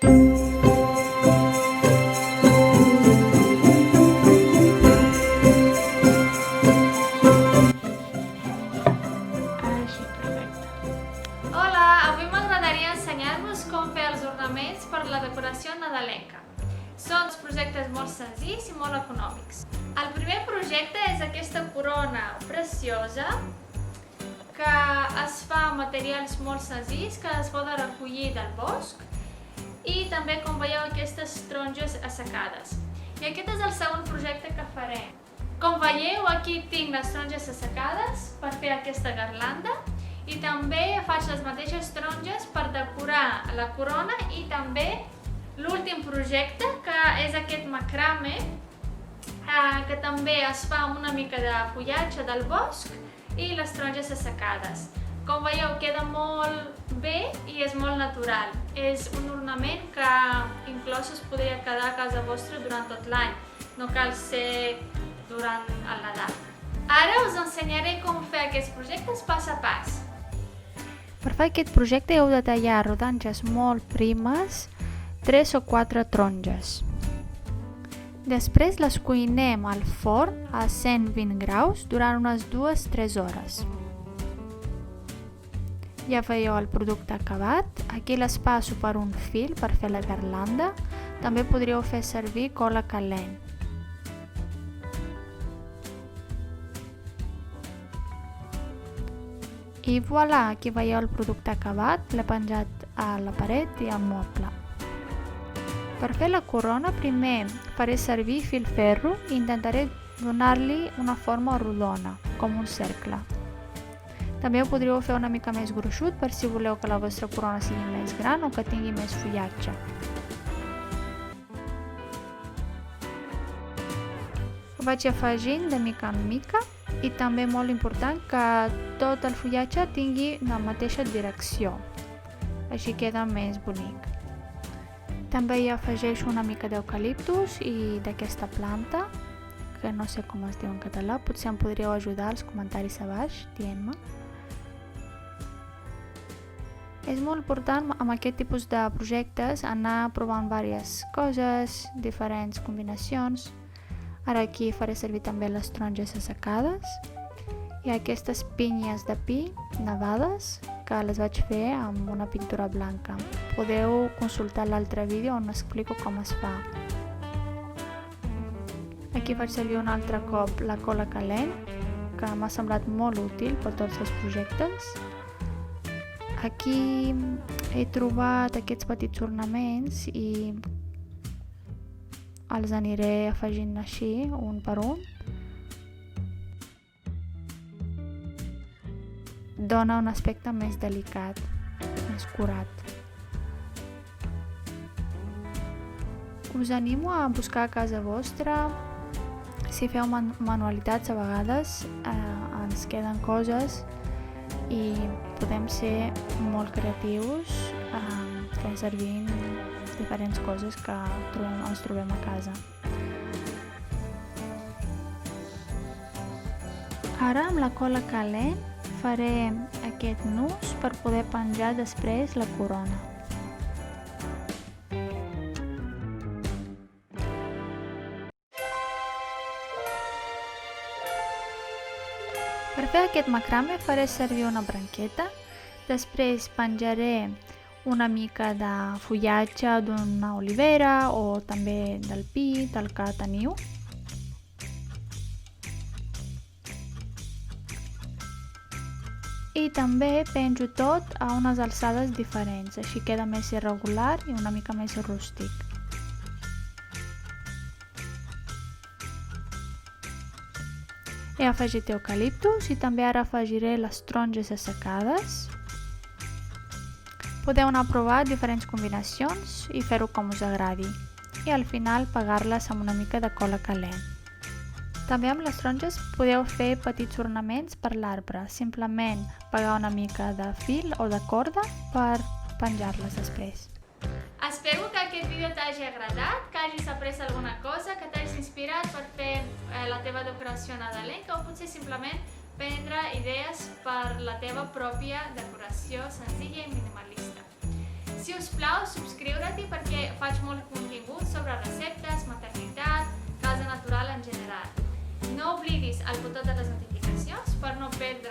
Hola, avui m'agradaria ensenyar-vos com fer els ornaments per la decoració nadalenca. Són uns projectes molt senzills i molt econòmics. El primer projecte és aquesta corona preciosa que es fa amb materials molt senzills que es poden recollir del bosc i també, com veieu, aquestes taronges assecades. I aquest és el segon projecte que farem. Com veieu, aquí tinc les taronges assecades per fer aquesta garlanda i també faig les mateixes taronges per decorar la corona i també l'últim projecte, que és aquest macrame, que també es fa amb una mica de fullatge del bosc i les taronges assecades. Com veieu, queda molt bé i és molt natural. És un ornament que inclús es podria quedar a casa vostra durant tot l'any. No cal ser durant el Nadal. Ara us ensenyaré com fer aquests projectes pas a pas. Per fer aquest projecte heu de tallar rodanxes molt primes, 3 o 4 taronges. Després les cuinem al forn a 120 graus durant unes 2-3 hores. Ja veieu el producte acabat. Aquí les passo per un fil per fer la garlanda. També podríeu fer servir cola calent. I voilà, aquí veieu el producte acabat, l'he penjat a la paret i al moble. Per fer la corona, primer faré servir filferro i intentaré donar-li una forma rodona, com un cercle. També ho podríeu fer una mica més gruixut per si voleu que la vostra corona sigui més gran o que tingui més fullatge. Ho vaig afegint de mica en mica i també molt important que tot el fullatge tingui la mateixa direcció, així queda més bonic. També hi afegeixo una mica d'eucaliptus i d'aquesta planta, que no sé com es diu en català, potser em podríeu ajudar als comentaris a baix dient-me. És molt important amb aquest tipus de projectes anar provant diverses coses, diferents combinacions. Ara aquí faré servir també les taronges assecades i aquestes pinyes de pi nevades que les vaig fer amb una pintura blanca. Podeu consultar l'altre vídeo on explico com es fa. Aquí faig servir un altre cop la cola calent, que m'ha semblat molt útil per tots els projectes. Aquí he trobat aquests petits ornaments i els aniré afegint així, un per un. Dona un aspecte més delicat, més curat. Us animo a buscar a casa vostra. Si feu manualitats a vegades ens queden coses i podem ser molt creatius fent servir diferents coses que ens trobem a casa. Ara amb la cola calent faré aquest nus per poder penjar després la corona. Per fer aquest macrame faré servir una branqueta, després penjaré una mica de fullatge d'una olivera o també del pi, del que teniu. I també penjo tot a unes alçades diferents, així queda més irregular i una mica més rústic. He afegit eucaliptus i també ara afegiré les taronges assecades. Podeu anar a provar diferents combinacions i fer-ho com us agradi. I al final pegar-les amb una mica de cola calent. També amb les taronges podeu fer petits ornaments per l'arbre, simplement pegar una mica de fil o de corda per penjar-les després. Espero que aquest vídeo t'hagi agradat, que hagis après alguna cosa, que t'hagis inspirat per fer la teva decoració nadalenca o potser simplement prendre idees per la teva pròpia decoració senzilla i minimalista. Si us plau, subscriure-t'hi perquè No oblidis el botó de les notificacions per no perdre